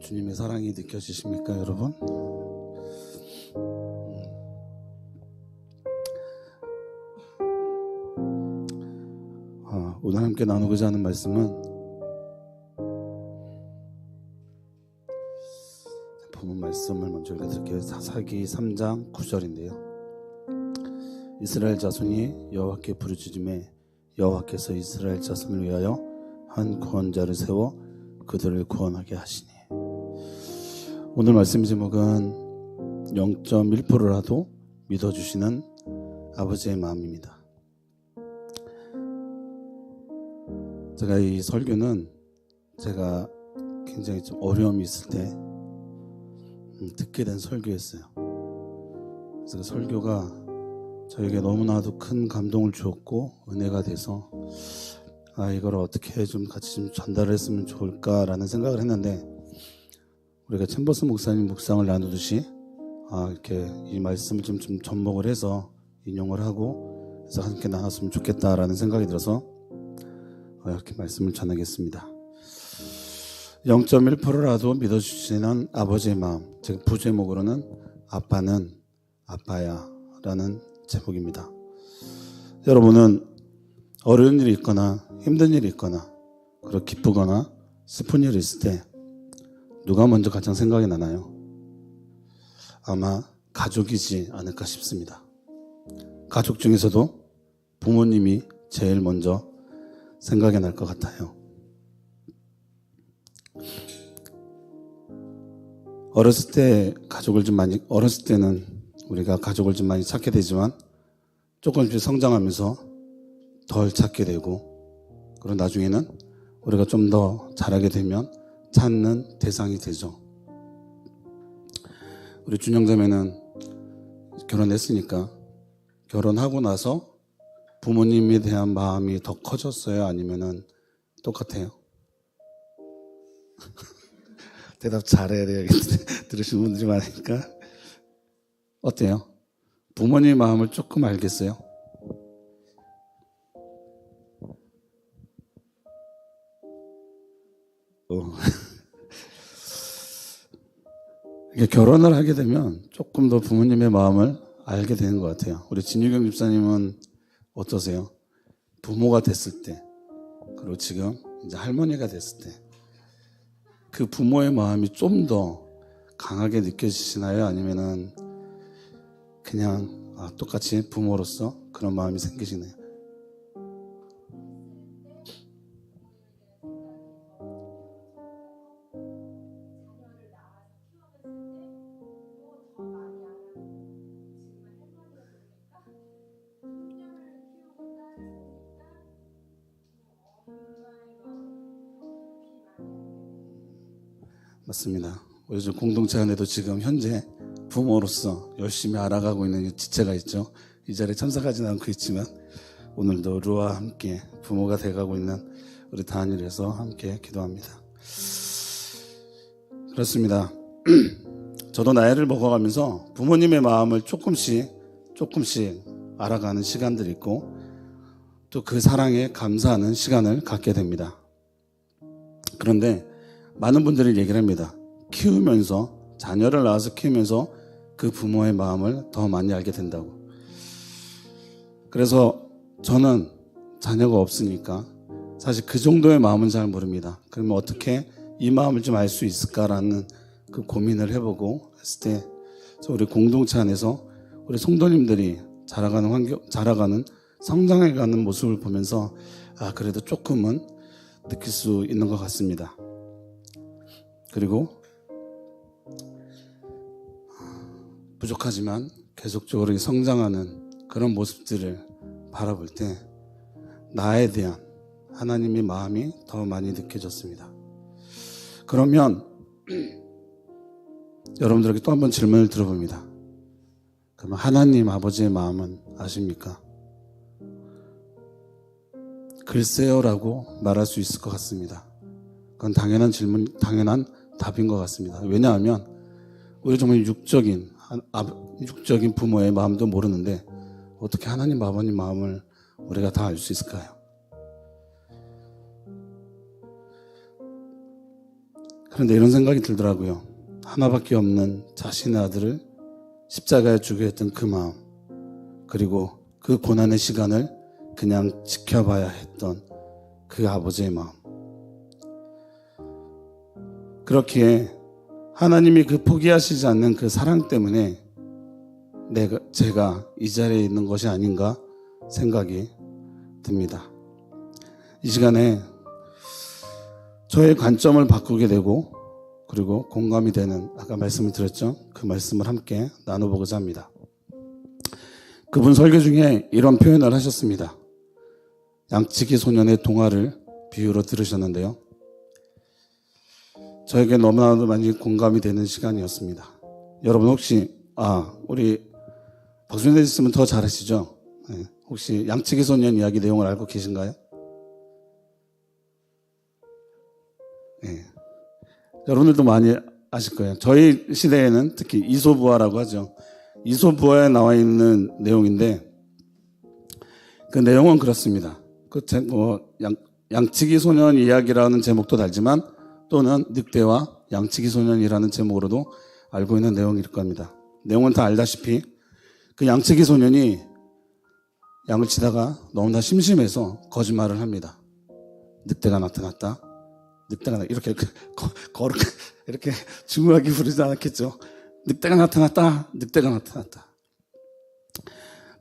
주님의 사랑이 느껴지십니까, 여러분? 오늘 함께 나누고자 하는 말씀은 본문 말씀을 먼저 읽어드릴게요. 사사기 3장 9절인데요. 이스라엘 자손이 여호와께 부르짖음에 여호와께서 이스라엘 자손을 위하여 한 구원자를 세워 그들을 구원하게 하시니. 오늘 말씀 제목은 0.1%라도 믿어주시는 아버지의 마음입니다. 제가 이 설교는 제가 굉장히 좀 어려움이 있을 때 듣게 된 설교였어요. 그래서 그 설교가 저에게 너무나도 큰 감동을 주었고 은혜가 돼서 이걸 어떻게 좀 같이 좀 전달을 했으면 좋을까라는 생각을 했는데, 우리가 챔버스 목사님 묵상을 나누듯이 이렇게 이 말씀을 좀 접목을 해서 인용을 하고 그래서 함께 나눴으면 좋겠다라는 생각이 들어서 이렇게 말씀을 전하겠습니다. 0.1%라도 믿어주시는 아버지의 마음, 즉 부제목으로는 아빠는 아빠야 라는 제목입니다. 여러분은 어려운 일이 있거나 힘든 일이 있거나 그리고 기쁘거나 슬픈 일이 있을 때 누가 먼저 가장 생각이 나나요? 아마 가족이지 않을까 싶습니다. 가족 중에서도 부모님이 제일 먼저 생각이 날 것 같아요. 어렸을 때는 우리가 가족을 좀 많이 찾게 되지만 조금씩 성장하면서 덜 찾게 되고, 그리고 나중에는 우리가 좀 더 자라게 되면 찾는 대상이 되죠. 우리 준영자매는 결혼했으니까 결혼하고 나서 부모님에 대한 마음이 더 커졌어요? 아니면은 똑같아요? 대답 잘해야 되겠는데 들으시는 분들이 많으니까. 어때요? 부모님 마음을 조금 알겠어요? 결혼을 하게 되면 조금 더 부모님의 마음을 알게 되는 것 같아요. 우리 진유경 집사님은 어떠세요? 부모가 됐을 때, 그리고 지금 이제 할머니가 됐을 때 그 부모의 마음이 좀 더 강하게 느껴지시나요? 아니면은 그냥 똑같이 부모로서 그런 마음이 생기시나요? 맞습니다. 우리 공동체 안에도 지금 현재 부모로서 열심히 알아가고 있는 지체가 있죠. 이 자리에 참석하지는 않고 있지만 오늘도 루아와 함께 부모가 돼가고 있는 우리 다한이에서 함께 기도합니다. 그렇습니다. 저도 나이를 먹어가면서 부모님의 마음을 조금씩 알아가는 시간들이 있고, 또 그 사랑에 감사하는 시간을 갖게 됩니다. 그런데 많은 분들이 얘기를 합니다. 자녀를 낳아서 키우면서 그 부모의 마음을 더 많이 알게 된다고. 그래서 저는 자녀가 없으니까 사실 그 정도의 마음은 잘 모릅니다. 그러면 어떻게 이 마음을 좀 알 수 있을까라는 그 고민을 해보고 했을 때, 우리 공동체 안에서 우리 성도님들이 자라가는 성장해가는 모습을 보면서 그래도 조금은 느낄 수 있는 것 같습니다. 그리고 부족하지만 계속적으로 성장하는 그런 모습들을 바라볼 때 나에 대한 하나님의 마음이 더 많이 느껴졌습니다. 그러면 여러분들에게 또 한번 질문을 들어봅니다. 그러면 하나님 아버지의 마음은 아십니까? 글쎄요라고 말할 수 있을 것 같습니다. 그건 당연한 답인 것 같습니다. 왜냐하면 우리 정말 육적인 부모의 마음도 모르는데 어떻게 하나님 아버님 마음을 우리가 다 알 수 있을까요? 그런데 이런 생각이 들더라고요. 하나밖에 없는 자신의 아들을 십자가에 주게 했던 그 마음, 그리고 그 고난의 시간을 그냥 지켜봐야 했던 그 아버지의 마음. 그렇기에 하나님이 그 포기하시지 않는 그 사랑 때문에 제가 이 자리에 있는 것이 아닌가 생각이 듭니다. 이 시간에 저의 관점을 바꾸게 되고, 그리고 공감이 되는, 아까 말씀을 드렸죠? 그 말씀을 함께 나눠보고자 합니다. 그분 설교 중에 이런 표현을 하셨습니다. 양치기 소년의 동화를 비유로 들으셨는데요. 저에게 너무나도 많이 공감이 되는 시간이었습니다. 여러분 혹시 우리 박수현 있으면 더 잘하시죠? 네. 혹시 양치기 소년 이야기 내용을 알고 계신가요? 네. 여러분들도 많이 아실 거예요. 저희 시대에는 특히 이소부화라고 하죠. 이소부화에 나와 있는 내용인데, 그 내용은 그렇습니다. 양치기 소년 이야기라는 제목도 달지만, 또는 늑대와 양치기 소년이라는 제목으로도 알고 있는 내용일 겁니다. 내용은 다 알다시피 그 양치기 소년이 양을 치다가 너무나 심심해서 거짓말을 합니다. 늑대가 나타났다. 이렇게 이렇게 중요하게 부르지 않았겠죠. 늑대가 나타났다.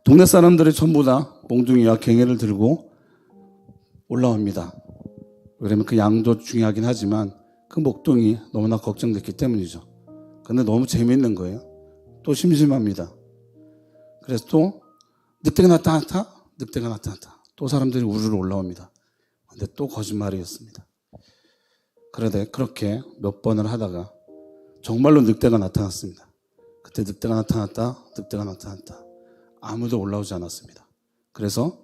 동네 사람들이 전부 다 몽둥이와 갱해를 들고 올라옵니다. 왜냐면 그 양도 중요하긴 하지만 그 목동이 너무나 걱정됐기 때문이죠. 근데 너무 재미있는 거예요. 또 심심합니다. 그래서 또 늑대가 나타났다. 또 사람들이 우르르 올라옵니다. 근데 또 거짓말이었습니다. 그런데 그렇게 몇 번을 하다가 정말로 늑대가 나타났습니다. 그때 늑대가 나타났다. 아무도 올라오지 않았습니다. 그래서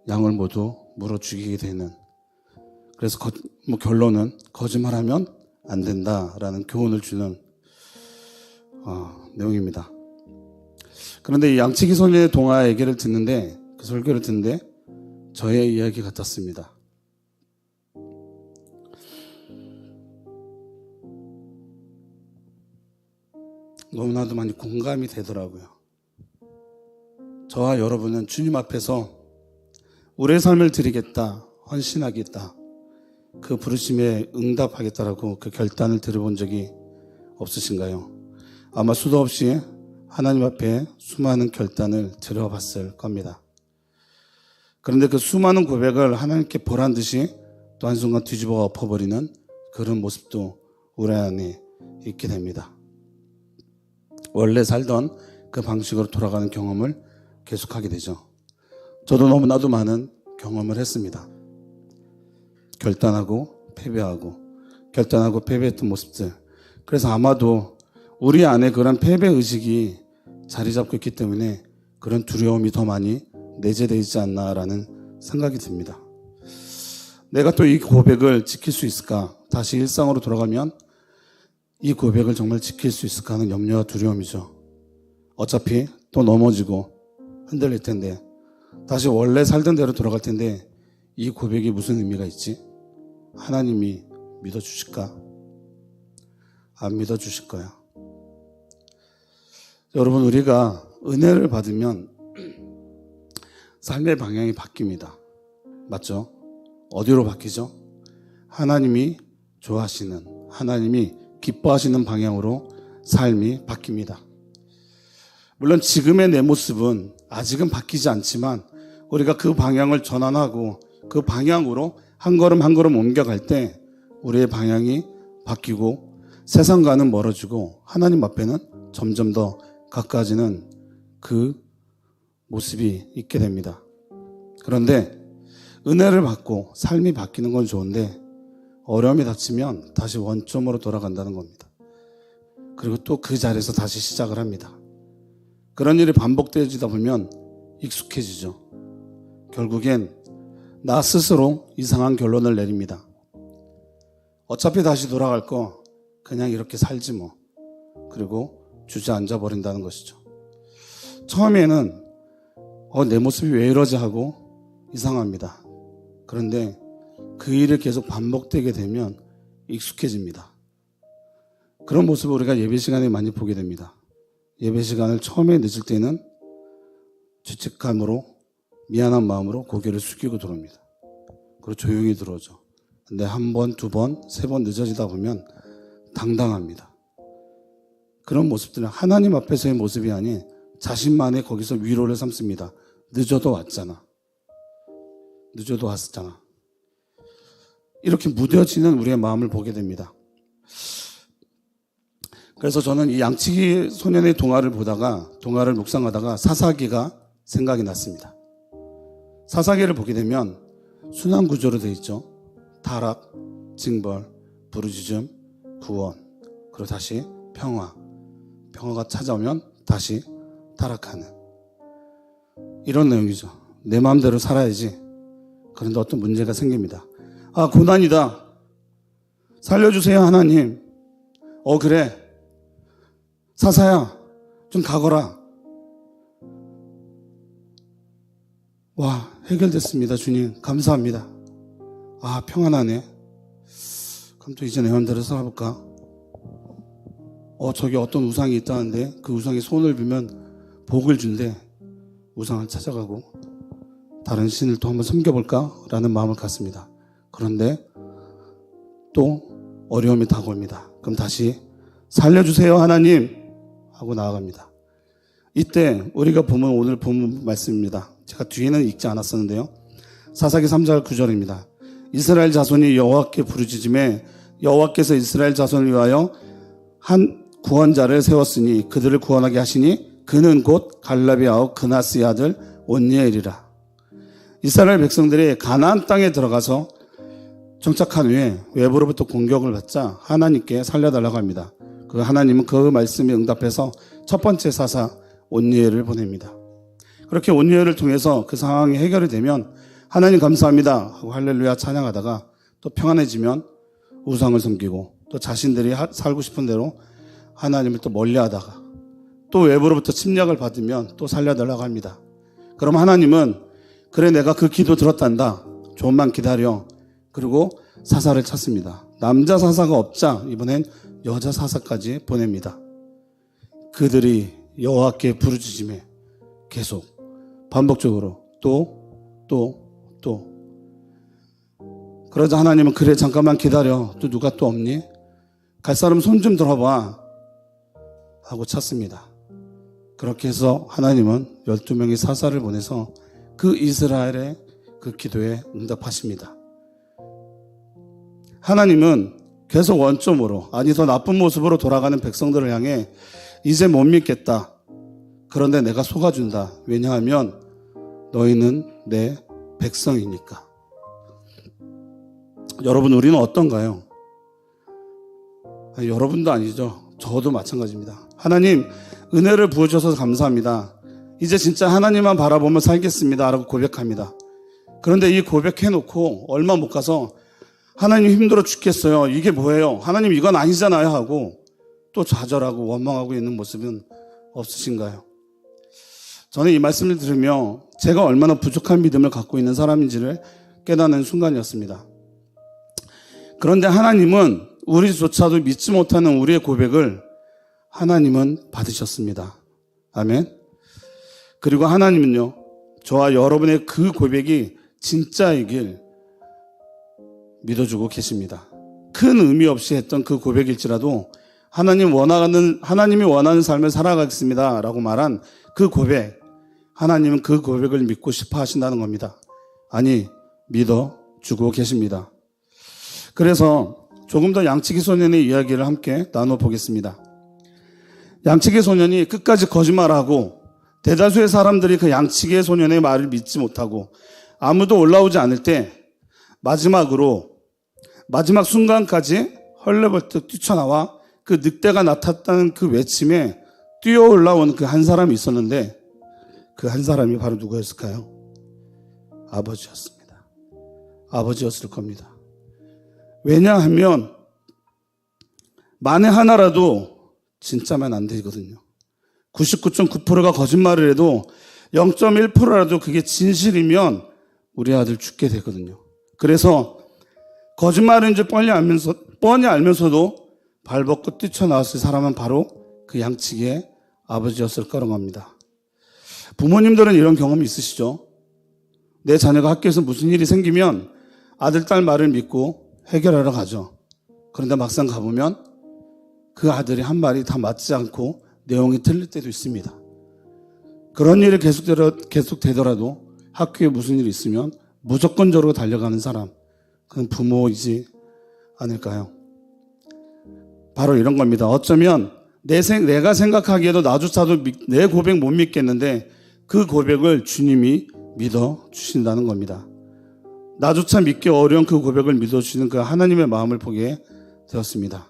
양을 모두 물어 죽이게 되는, 그래서 결론은 거짓말하면 안 된다라는 교훈을 주는 내용입니다. 그런데 이 양치기 소년의 동화 얘기를 듣는데, 그 설교를 듣는데 저의 이야기 같았습니다. 너무나도 많이 공감이 되더라고요. 저와 여러분은 주님 앞에서 우리의 삶을 드리겠다, 헌신하겠다, 그 부르심에 응답하겠다라고 그 결단을 들어본 적이 없으신가요? 아마 수도 없이 하나님 앞에 수많은 결단을 들어봤을 겁니다. 그런데 그 수많은 고백을 하나님께 보란 듯이 또 한순간 뒤집어 엎어버리는 그런 모습도 우리 안에 있게 됩니다. 원래 살던 그 방식으로 돌아가는 경험을 계속하게 되죠. 저도 너무나도 많은 경험을 했습니다. 결단하고 패배했던 모습들. 그래서 아마도 우리 안에 그런 패배 의식이 자리 잡고 있기 때문에 그런 두려움이 더 많이 내재되어 있지 않나라는 생각이 듭니다. 내가 또 이 고백을 지킬 수 있을까? 다시 일상으로 돌아가면 이 고백을 정말 지킬 수 있을까 하는 염려와 두려움이죠. 어차피 또 넘어지고 흔들릴 텐데, 다시 원래 살던 대로 돌아갈 텐데 이 고백이 무슨 의미가 있지? 하나님이 믿어주실까? 안 믿어주실 거야. 여러분, 우리가 은혜를 받으면 삶의 방향이 바뀝니다. 맞죠? 어디로 바뀌죠? 하나님이 좋아하시는, 하나님이 기뻐하시는 방향으로 삶이 바뀝니다. 물론 지금의 내 모습은 아직은 바뀌지 않지만 우리가 그 방향을 전환하고 그 방향으로 한 걸음 한 걸음 옮겨갈 때 우리의 방향이 바뀌고 세상과는 멀어지고 하나님 앞에는 점점 더 가까워지는 그 모습이 있게 됩니다. 그런데 은혜를 받고 삶이 바뀌는 건 좋은데 어려움이 닥치면 다시 원점으로 돌아간다는 겁니다. 그리고 또 그 자리에서 다시 시작을 합니다. 그런 일이 반복되어지다 보면 익숙해지죠. 결국엔 나 스스로 이상한 결론을 내립니다. 어차피 다시 돌아갈 거 그냥 이렇게 살지 뭐. 그리고 주저앉아 버린다는 것이죠. 처음에는 내 모습이 왜 이러지 하고 이상합니다. 그런데 그 일이 계속 반복되게 되면 익숙해집니다. 그런 모습을 우리가 예배 시간에 많이 보게 됩니다. 예배 시간을 처음에 늦을 때는 죄책감으로 미안한 마음으로 고개를 숙이고 들어옵니다. 그리고 조용히 들어오죠. 근데 한 번, 두 번, 세 번 늦어지다 보면 당당합니다. 그런 모습들은 하나님 앞에서의 모습이 아닌 자신만의 거기서 위로를 삼습니다. 늦어도 왔잖아. 늦어도 왔잖아. 이렇게 무뎌지는 우리의 마음을 보게 됩니다. 그래서 저는 이 양치기 소년의 동화를 묵상하다가 사사기가 생각이 났습니다. 사사기를 보게 되면 순환 구조로 되어 있죠. 타락, 징벌, 부르짖음, 구원, 그리고 다시 평화가 찾아오면 다시 타락하는 이런 내용이죠. 내 마음대로 살아야지. 그런데 어떤 문제가 생깁니다. 아, 고난이다. 살려주세요, 하나님. 그래. 사사야, 좀 가거라. 와, 해결됐습니다, 주님. 감사합니다. 아, 평안하네. 그럼 또 이제 내 마음대로 살아볼까? 저기 어떤 우상이 있다는데 그 우상에 손을 빌면 복을 준대. 우상을 찾아가고 다른 신을 또 한번 섬겨볼까? 라는 마음을 갖습니다. 그런데 또 어려움이 다가옵니다. 그럼 다시 살려주세요, 하나님 하고 나아갑니다. 이때 우리가 보면 오늘 본 말씀입니다. 제가 뒤에는 읽지 않았었는데요. 사사기 3장 9절입니다. 이스라엘 자손이 여호와께 부르짖음에 여호와께서 이스라엘 자손을 위하여 한 구원자를 세웠으니 그들을 구원하게 하시니 그는 곧 갈라비 아우 그나스의 아들 온니엘이라. 이스라엘 백성들이 가나안 땅에 들어가서 정착한 후에 외부로부터 공격을 받자 하나님께 살려달라고 합니다. 그 하나님은 그 말씀에 응답해서 첫 번째 사사 온니엘을 보냅니다. 그렇게 온니엘을 통해서 그 상황이 해결이 되면 하나님 감사합니다 하고 할렐루야 찬양하다가 또 평안해지면 우상을 섬기고 또 자신들이 살고 싶은 대로 하나님을 또 멀리하다가 또 외부로부터 침략을 받으면 또 살려달라고 합니다. 그럼 하나님은 그래 내가 그 기도 들었단다. 조금만 기다려. 그리고 사사를 찾습니다. 남자 사사가 없자 이번엔 여자 사사까지 보냅니다. 그들이 여호와께 부르짖음에 계속 반복적으로 또 그러자 하나님은 그래 잠깐만 기다려. 또 누가 또 없니? 갈 사람 손 좀 들어봐 하고 찾습니다. 그렇게 해서 하나님은 12명의 사사를 보내서 그 이스라엘의 그 기도에 응답하십니다. 하나님은 계속 원점으로 아니 더 나쁜 모습으로 돌아가는 백성들을 향해 이제 못 믿겠다. 그런데 내가 속아준다. 왜냐하면 너희는 내 백성이니까. 여러분 우리는 어떤가요? 여러분도 아니죠. 저도 마찬가지입니다. 하나님 은혜를 부어주셔서 감사합니다. 이제 진짜 하나님만 바라보며 살겠습니다 라고 고백합니다. 그런데 이 고백해놓고 얼마 못 가서 하나님 힘들어 죽겠어요. 이게 뭐예요? 하나님 이건 아니잖아요 하고 또 좌절하고 원망하고 있는 모습은 없으신가요? 저는 이 말씀을 들으며 제가 얼마나 부족한 믿음을 갖고 있는 사람인지를 깨닫는 순간이었습니다. 그런데 하나님은 우리조차도 믿지 못하는 우리의 고백을 하나님은 받으셨습니다. 아멘. 그리고 하나님은요, 저와 여러분의 그 고백이 진짜이길 믿어주고 계십니다. 큰 의미 없이 했던 그 고백일지라도 하나님이 원하는 삶을 살아가겠습니다 라고 말한 그 고백, 하나님은 그 고백을 믿고 싶어 하신다는 겁니다. 아니, 믿어주고 계십니다. 그래서 조금 더 양치기 소년의 이야기를 함께 나눠보겠습니다. 양치기 소년이 끝까지 거짓말하고 대다수의 사람들이 그 양치기 소년의 말을 믿지 못하고 아무도 올라오지 않을 때 마지막 순간까지 헐레벌떡 뛰쳐나와 그 늑대가 나탔다는 그 외침에 뛰어 올라온 그 한 사람이 있었는데 그 한 사람이 바로 누구였을까요? 아버지였습니다. 아버지였을 겁니다. 왜냐하면 만에 하나라도 진짜면 안 되거든요. 99.9%가 거짓말을 해도 0.1%라도 그게 진실이면 우리 아들 죽게 되거든요. 그래서 거짓말인 줄 뻔히 알면서도 발벗고 뛰쳐나왔을 사람은 바로 그 양치기의 아버지였을 거라고 합니다. 부모님들은 이런 경험이 있으시죠? 내 자녀가 학교에서 무슨 일이 생기면 아들, 딸 말을 믿고 해결하러 가죠. 그런데 막상 가보면 그 아들이 한 말이 다 맞지 않고 내용이 틀릴 때도 있습니다. 그런 일이 계속되더라도 학교에 무슨 일이 있으면 무조건적으로 달려가는 사람, 그건 부모이지 않을까요? 바로 이런 겁니다. 어쩌면 내가 생각하기에도 나조차도 내 고백 못 믿겠는데 그 고백을 주님이 믿어주신다는 겁니다. 나조차 믿기 어려운 그 고백을 믿어주시는 그 하나님의 마음을 보게 되었습니다.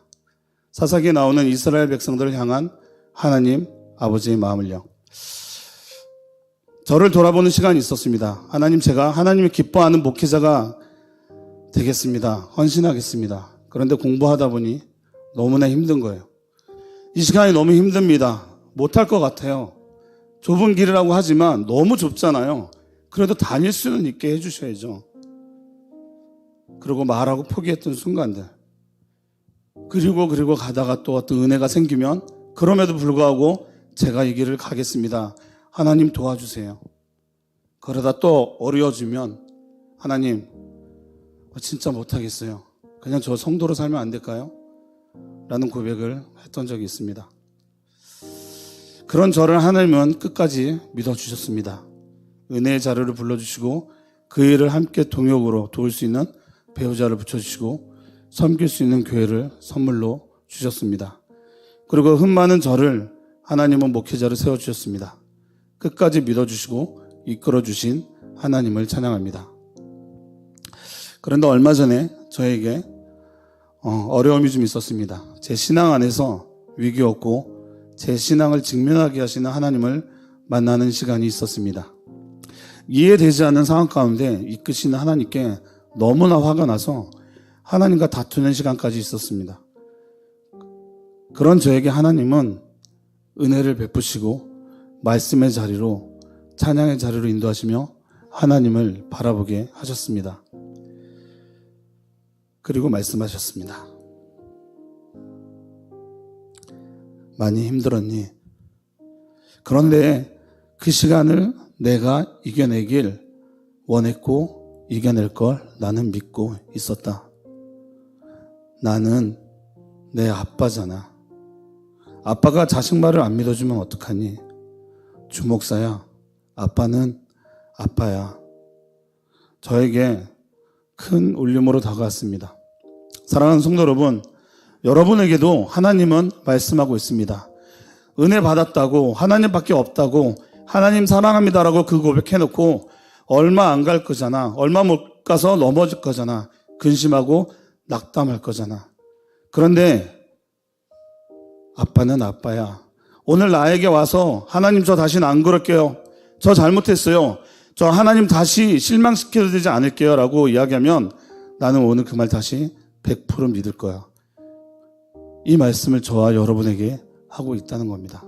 사사기에 나오는 이스라엘 백성들을 향한 하나님 아버지의 마음을요. 저를 돌아보는 시간이 있었습니다. 하나님, 제가 하나님이 기뻐하는 목회자가 되겠습니다. 헌신하겠습니다. 그런데 공부하다 보니 너무나 힘든 거예요. 이 시간이 너무 힘듭니다. 못할 것 같아요. 좁은 길이라고 하지만 너무 좁잖아요. 그래도 다닐 수는 있게 해주셔야죠. 그리고 말하고 포기했던 순간들. 그리고 가다가 또 어떤 은혜가 생기면 그럼에도 불구하고 제가 이 길을 가겠습니다. 하나님 도와주세요. 그러다 또 어려워지면 하나님 진짜 못하겠어요. 그냥 저 성도로 살면 안 될까요? 라는 고백을 했던 적이 있습니다. 그런 저를 하나님은 끝까지 믿어주셨습니다. 은혜의 자료를 불러주시고 그 일을 함께 동역으로 도울 수 있는 배우자를 붙여주시고 섬길 수 있는 교회를 선물로 주셨습니다. 그리고 흠 많은 저를 하나님은 목회자로 세워주셨습니다. 끝까지 믿어주시고 이끌어주신 하나님을 찬양합니다. 그런데 얼마 전에 저에게 어려움이 좀 있었습니다. 제 신앙 안에서 위기였고 제 신앙을 직면하게 하시는 하나님을 만나는 시간이 있었습니다. 이해되지 않는 상황 가운데 이끄시는 하나님께 너무나 화가 나서 하나님과 다투는 시간까지 있었습니다. 그런 저에게 하나님은 은혜를 베푸시고 말씀의 자리로, 찬양의 자리로 인도하시며 하나님을 바라보게 하셨습니다. 그리고 말씀하셨습니다. 많이 힘들었니? 그런데 그 시간을 내가 이겨내길 원했고 이겨낼 걸 나는 믿고 있었다. 나는 내 아빠잖아. 아빠가 자식 말을 안 믿어주면 어떡하니? 주목사야, 아빠는 아빠야. 저에게 큰 울림으로 다가왔습니다. 사랑하는 성도 여러분, 여러분에게도 하나님은 말씀하고 있습니다. 은혜 받았다고, 하나님밖에 없다고, 하나님 사랑합니다라고 그 고백해놓고 얼마 안 갈 거잖아. 얼마 못 가서 넘어질 거잖아. 근심하고 낙담할 거잖아. 그런데 아빠는 아빠야. 오늘 나에게 와서 하나님 저 다시는 안 그럴게요. 저 잘못했어요. 저 하나님 다시 실망시켜도 되지 않을게요 라고 이야기하면 나는 오늘 그 말 다시 100% 믿을 거야. 이 말씀을 저와 여러분에게 하고 있다는 겁니다.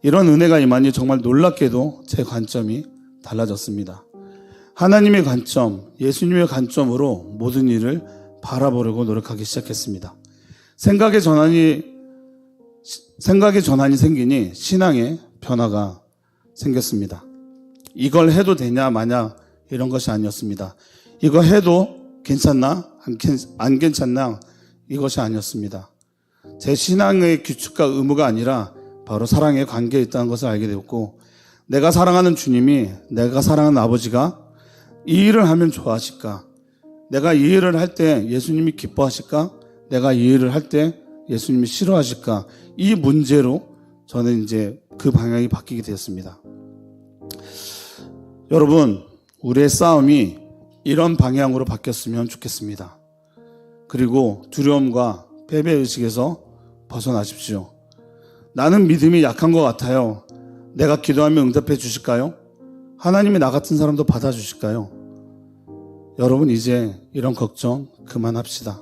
이런 은혜가 임하니 정말 놀랍게도 제 관점이 달라졌습니다. 하나님의 관점, 예수님의 관점으로 모든 일을 바라보려고 노력하기 시작했습니다. 생각의 전환이 생기니 신앙의 변화가 생겼습니다. 이걸 해도 되냐 마냐 이런 것이 아니었습니다. 이거 해도 괜찮나 안 괜찮나 이것이 아니었습니다. 제 신앙의 규칙과 의무가 아니라 바로 사랑의 관계에 있다는 것을 알게 되었고, 내가 사랑하는 주님이, 내가 사랑하는 아버지가 이 일을 하면 좋아하실까? 내가 이 일을 할 때 예수님이 기뻐하실까? 내가 이 일을 할 때 예수님이 싫어하실까? 이 문제로 저는 이제 그 방향이 바뀌게 되었습니다. 여러분, 우리의 싸움이 이런 방향으로 바뀌었으면 좋겠습니다. 그리고 두려움과 패배의식에서 벗어나십시오. 나는 믿음이 약한 것 같아요. 내가 기도하면 응답해 주실까요? 하나님이 나 같은 사람도 받아주실까요? 여러분, 이제 이런 걱정 그만합시다.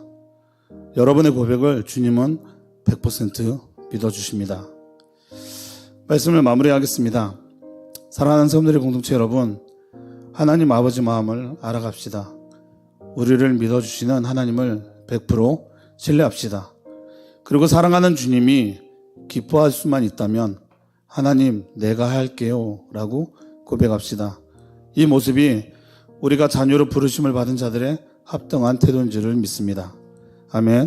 여러분의 고백을 주님은 100% 믿어주십니다. 말씀을 마무리하겠습니다. 사랑하는 성도들의 공동체 여러분, 하나님 아버지 마음을 알아갑시다. 우리를 믿어주시는 하나님을 100% 신뢰합시다. 그리고 사랑하는 주님이 기뻐할 수만 있다면 하나님 내가 할게요 라고 고백합시다. 이 모습이 우리가 자녀로 부르심을 받은 자들의 합당한 태도인 줄을 믿습니다. 아멘.